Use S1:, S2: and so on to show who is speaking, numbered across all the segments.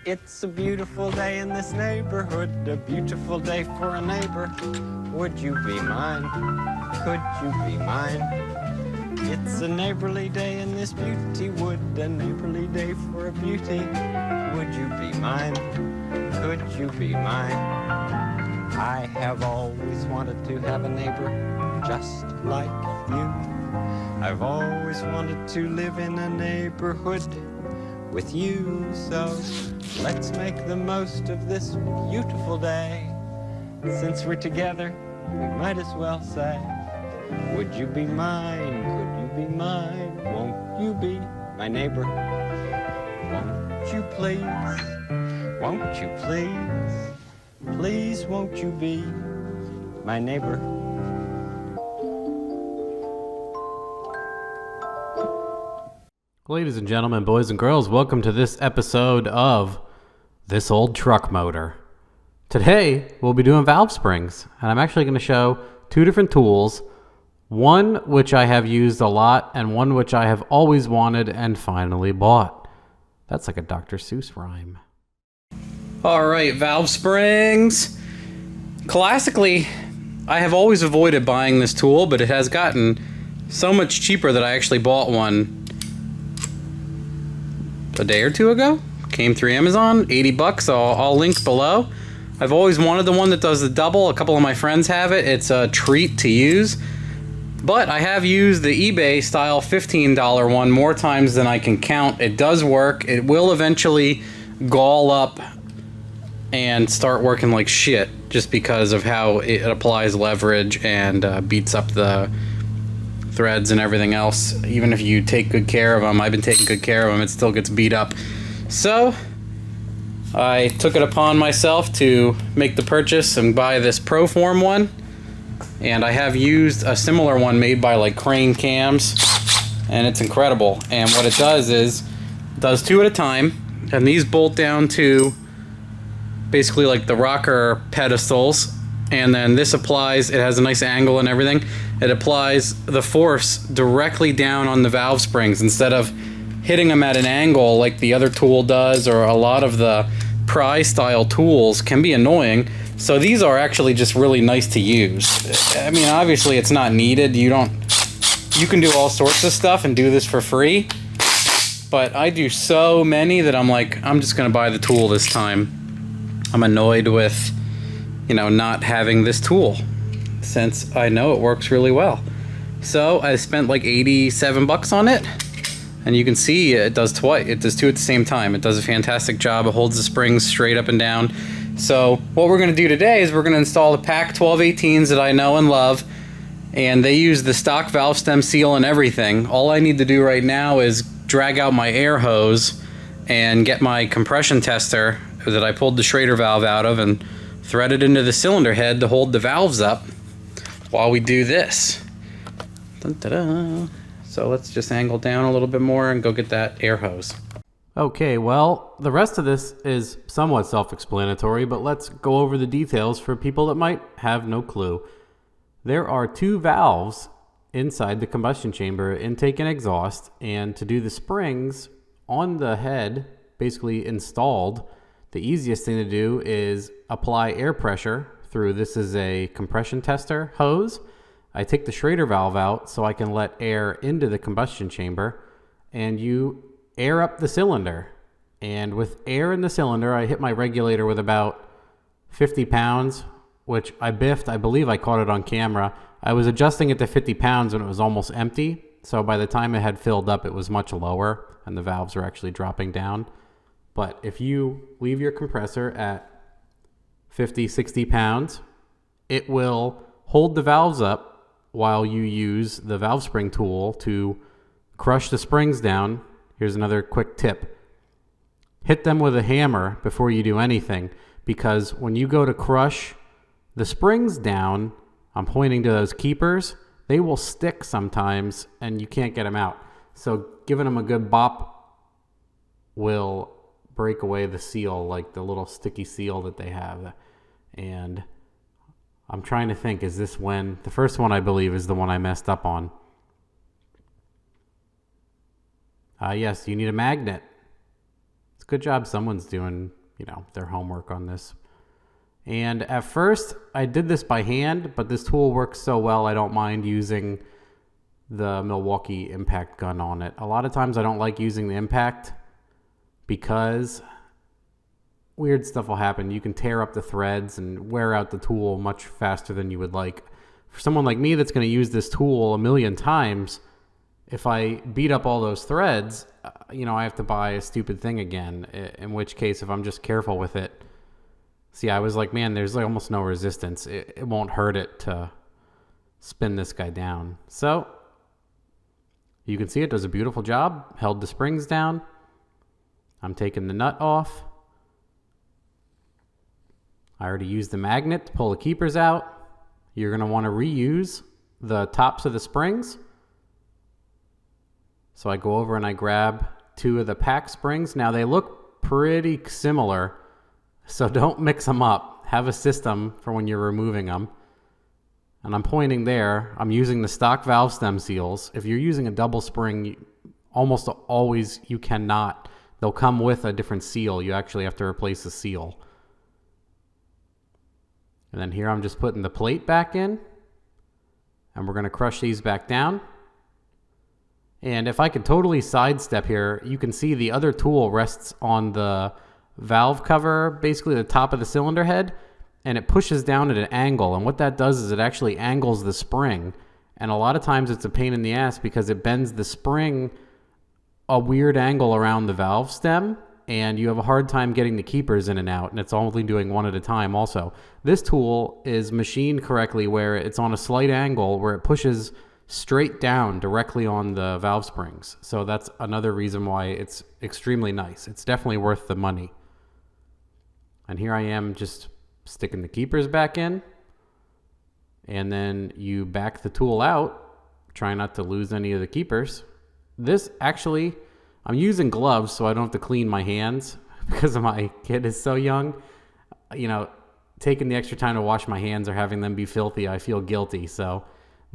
S1: It's a beautiful day in this neighborhood, a beautiful day for a neighbor. Would you be mine? Could you be mine? It's a neighborly day in this beauty wood, a neighborly day for a beauty. Would you be mine? Could you be mine? I have always wanted to have a neighbor just like you. I've always wanted to live in a neighborhood with you, so let's make the most of this beautiful day. Since we're together, we might as well say, would you be mine? Could you be mine? Won't you be my neighbor? Won't you please? Won't you please? Please won't you be my neighbor?
S2: Ladies and gentlemen, boys and girls, welcome to this episode of This Old Truck Motor. Today, we'll be doing valve springs, and I'm actually going to show two different tools, one which I have used a lot, and one which I have always wanted and finally bought. That's like a Dr. Seuss rhyme. All right, valve springs. Classically, I have always avoided buying this tool, but it has gotten so much cheaper that I actually bought one a day or two ago. Came through Amazon, 80 bucks. I'll link below. I've always wanted the one that does the double. A couple of my friends have it. It's a treat to use. But I have used the eBay style $15 one more times than I can count. It does work. It will eventually gall up and start working like shit just because of how it applies leverage and beats up the threads and everything else. Even if you take good care of them, I've been taking good care of them, it still gets beat up. So I took it upon myself to make the purchase and buy this ProForm one, and I have used a similar one made by like Crane Cams, and it's incredible. And what it does is it does two at a time, and these bolt down to basically like the rocker pedestals, and then this applies, it has a nice angle and everything. It applies the force directly down on the valve springs instead of hitting them at an angle like the other tool does, or a lot of the pry style tools can be annoying. So these are actually just really nice to use. I mean, obviously it's not needed. You can do all sorts of stuff and do this for free, but I do so many that I'm like, I'm just gonna buy the tool this time. I'm annoyed with, not having this tool, since I know it works really well. So I spent like 87 bucks on it, and you can see it does twice. It does two at the same time. It does a fantastic job. It holds the springs straight up and down. So what we're going to do today is we're going to install the PAC 1218s that I know and love, and they use the stock valve stem seal and everything. All I need to do right now is drag out my air hose and get my compression tester that I pulled the Schrader valve out of and thread it into the cylinder head to hold the valves up while we do this. Dun-da-da. So let's just angle down a little bit more and go get that air hose. Okay, well, the rest of this is somewhat self-explanatory, but let's go over the details for people that might have no clue. There are two valves inside the combustion chamber, intake and exhaust, and to do the springs on the head, basically installed, the easiest thing to do is apply air pressure through, this is a compression tester hose. I take the Schrader valve out so I can let air into the combustion chamber, and you air up the cylinder. And with air in the cylinder, I hit my regulator with about 50 pounds, which I biffed. I believe I caught it on camera. I was adjusting it to 50 pounds when it was almost empty. So by the time it had filled up, it was much lower and the valves were actually dropping down. But if you leave your compressor at 50, 60 pounds, it will hold the valves up while you use the valve spring tool to crush the springs down. Here's another quick tip. Hit them with a hammer before you do anything, because when you go to crush the springs down, I'm pointing to those keepers, they will stick sometimes and you can't get them out. So giving them a good bop will break away the seal, like the little sticky seal that they have. And I'm trying to think, is this when the first one I believe is the one I messed up on. Yes, you need a magnet. It's a good job someone's doing, their homework on this. And at first, I did this by hand, but this tool works so well, I don't mind using the Milwaukee impact gun on it. A lot of times I don't like using the impact because weird stuff will happen. You can tear up the threads and wear out the tool much faster than you would like. For someone like me that's going to use this tool a million times, if I beat up all those threads, I have to buy a stupid thing again, in which case if I'm just careful with it. See, I was like, man, there's like almost no resistance. It won't hurt it to spin this guy down. So you can see it does a beautiful job. Held the springs down. I'm taking the nut off. I already used the magnet to pull the keepers out. You're going to want to reuse the tops of the springs. So I go over and I grab 2 of the pack springs. Now they look pretty similar, so don't mix them up. Have a system for when you're removing them. And I'm pointing there. I'm using the stock valve stem seals. If you're using a double spring, almost always you cannot. They'll come with a different seal. You actually have to replace the seal. And then here I'm just putting the plate back in. And we're going to crush these back down. And if I could totally sidestep here, you can see the other tool rests on the valve cover, basically the top of the cylinder head, and it pushes down at an angle. And what that does is it actually angles the spring. And a lot of times it's a pain in the ass because it bends the spring a weird angle around the valve stem, and you have a hard time getting the keepers in and out, and it's only doing one at a time also. This tool is machined correctly where it's on a slight angle where it pushes straight down directly on the valve springs. So that's another reason why it's extremely nice. It's definitely worth the money. And here I am just sticking the keepers back in. And then you back the tool out. Try not to lose any of the keepers. This actually, I'm using gloves so I don't have to clean my hands because my kid is so young. Taking the extra time to wash my hands or having them be filthy, I feel guilty. So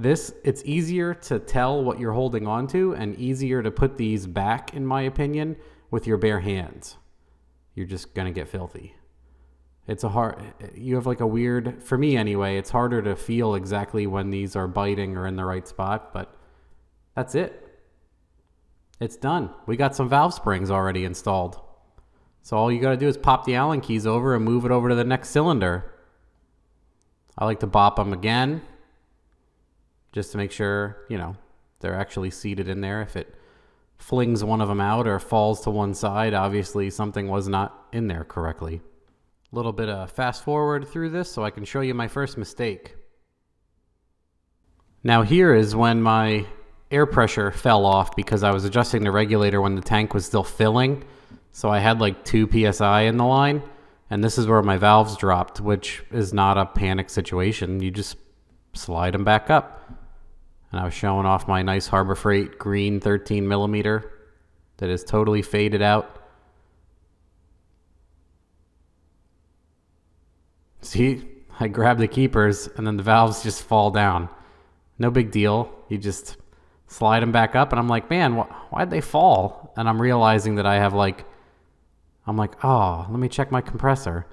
S2: it's easier to tell what you're holding on to and easier to put these back, in my opinion, with your bare hands. You're just going to get filthy. You have like a weird, for me anyway, it's harder to feel exactly when these are biting or in the right spot, but that's it. It's done. We got some valve springs already installed. So all you got to do is pop the Allen keys over and move it over to the next cylinder. I like to bop them again, just to make sure, they're actually seated in there. If it flings one of them out or falls to one side, obviously something was not in there correctly. A little bit of fast forward through this so I can show you my first mistake. Now here is when my air pressure fell off because I was adjusting the regulator when the tank was still filling. So I had like 2 PSI in the line, and this is where my valves dropped, which is not a panic situation. You just slide them back up. And I was showing off my nice Harbor Freight green 13 millimeter that is totally faded out. See, I grab the keepers and then the valves just fall down. No big deal. You just slide them back up and I'm like, man, why'd they fall? And I'm realizing that I'm like, oh, let me check my compressor.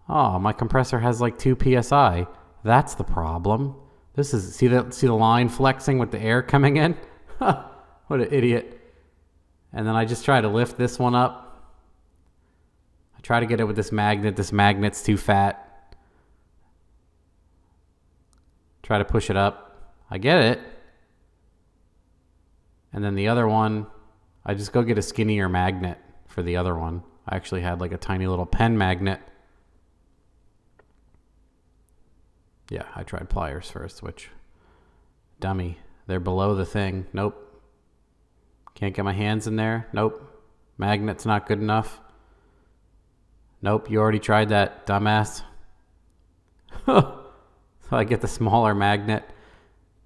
S2: Oh, my compressor has like 2 PSI. That's the problem. See the line flexing with the air coming in? What an idiot. And then I just try to lift this one up. I try to get it with this magnet. This magnet's too fat. Try to push it up. I get it. And then the other one, I just go get a skinnier magnet for the other one. I actually had like a tiny little pen magnet. Yeah, I tried pliers first, which, dummy, they're below the thing. Nope. Can't get my hands in there. Nope. Magnet's not good enough. Nope, you already tried that, dumbass. So I get the smaller magnet.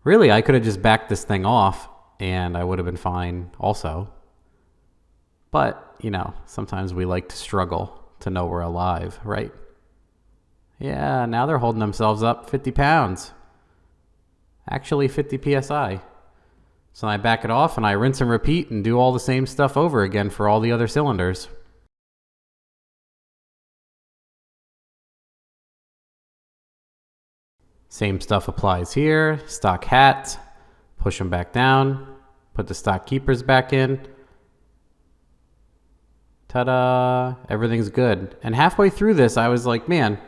S2: Really, I could have just backed this thing off and I would have been fine also. But, sometimes we like to struggle to know we're alive, right? Yeah, now they're holding themselves up 50 pounds. Actually 50 PSI. So I back it off and I rinse and repeat and do all the same stuff over again for all the other cylinders. Same stuff applies here. Stock hat, push them back down, put the stock keepers back in. Ta-da! Everything's good. And halfway through this, I was like, man,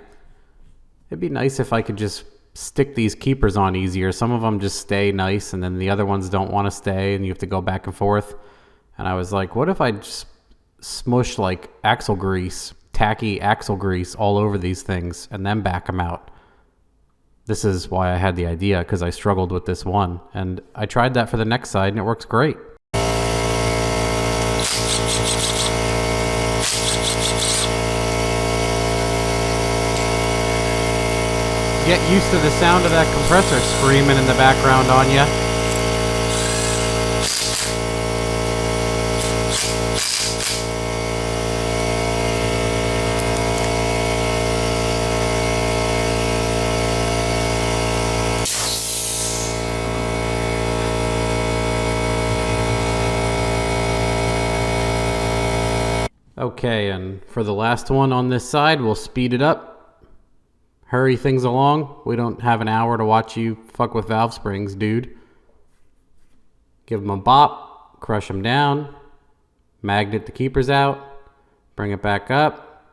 S2: it'd be nice if I could just stick these keepers on easier. Some of them just stay nice, and then the other ones don't want to stay, and you have to go back and forth. And I was like, what if I just smush like axle grease, tacky axle grease all over these things, and then back them out? This is why I had the idea, because I struggled with this one. And I tried that for the next side, and it works great. Get used to the sound of that compressor screaming in the background on you. Okay, and for the last one on this side, we'll speed it up. Hurry things along. We don't have an hour to watch you fuck with valve springs, dude. Give them a bop, crush them down, magnet the keepers out, bring it back up,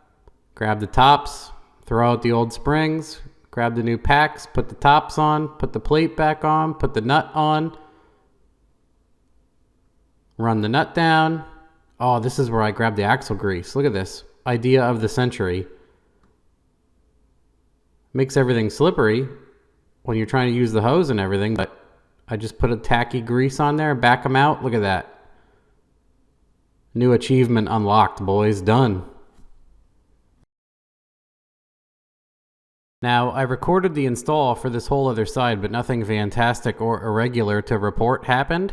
S2: grab the tops, throw out the old springs, grab the new packs, put the tops on, put the plate back on, put the nut on, run the nut down. Oh, this is where I grab the axle grease. Look at this. Idea of the century. Makes everything slippery when you're trying to use the hose and everything, but I just put a tacky grease on there, back them out. Look at that. New achievement unlocked, boys. Done. Now, I recorded the install for this whole other side, but nothing fantastic or irregular to report happened,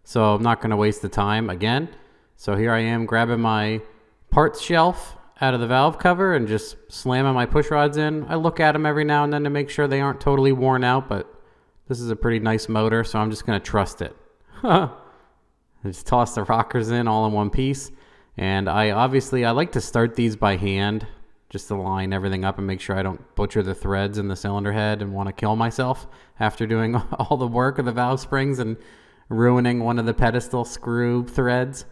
S2: so I'm not going to waste the time again. So here I am grabbing my parts shelf out of the valve cover and just slamming my push rods in. I look at them every now and then to make sure they aren't totally worn out, but this is a pretty nice motor, so I'm just going to trust it. I just toss the rockers in all in one piece. And I like to start these by hand just to line everything up and make sure I don't butcher the threads in the cylinder head and want to kill myself after doing all the work of the valve springs and ruining one of the pedestal screw threads.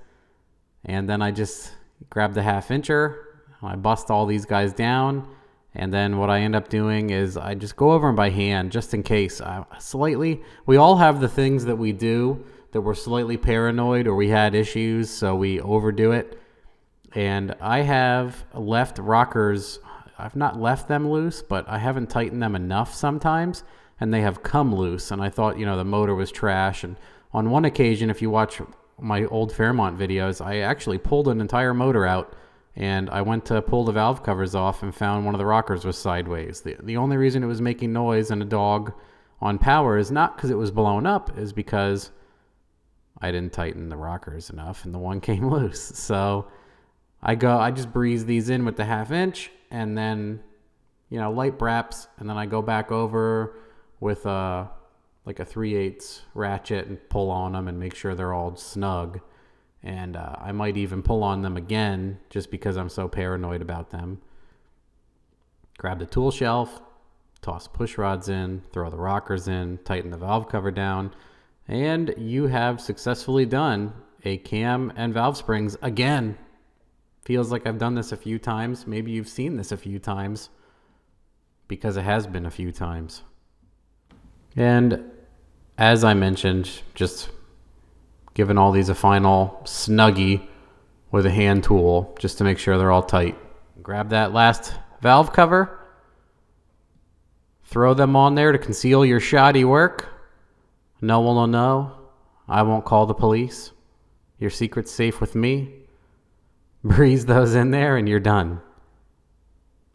S2: And then I just grab the 1/2 incher, I bust all these guys down, and then what I end up doing is I just go over them by hand just in case. We all have the things that we do that we're slightly paranoid or we had issues, so we overdo it. And I have left rockers, I've not left them loose, but I haven't tightened them enough sometimes, and they have come loose, and I thought, the motor was trash. And on one occasion, if you watch my old Fairmont videos, I actually pulled an entire motor out, and I went to pull the valve covers off and found one of the rockers was sideways. The only reason it was making noise and a dog on power is not because it was blown up, is because I didn't tighten the rockers enough and the one came loose. So I just breeze these in with the 1/2 inch and then, light braps, and then I go back over with like a 3/8 ratchet and pull on them and make sure they're all snug. And I might even pull on them again just because I'm so paranoid about them. Grab the tool shelf, toss push rods in, throw the rockers in, tighten the valve cover down, and you have successfully done a cam and valve springs again. Feels like I've done this a few times. Maybe you've seen this a few times because it has been a few times. And as I mentioned, just giving all these a final snuggie with a hand tool just to make sure they're all tight. Grab that last valve cover, throw them on there to conceal your shoddy work. No one will know. I won't call the police. Your secret's safe with me. Breeze those in there and you're done.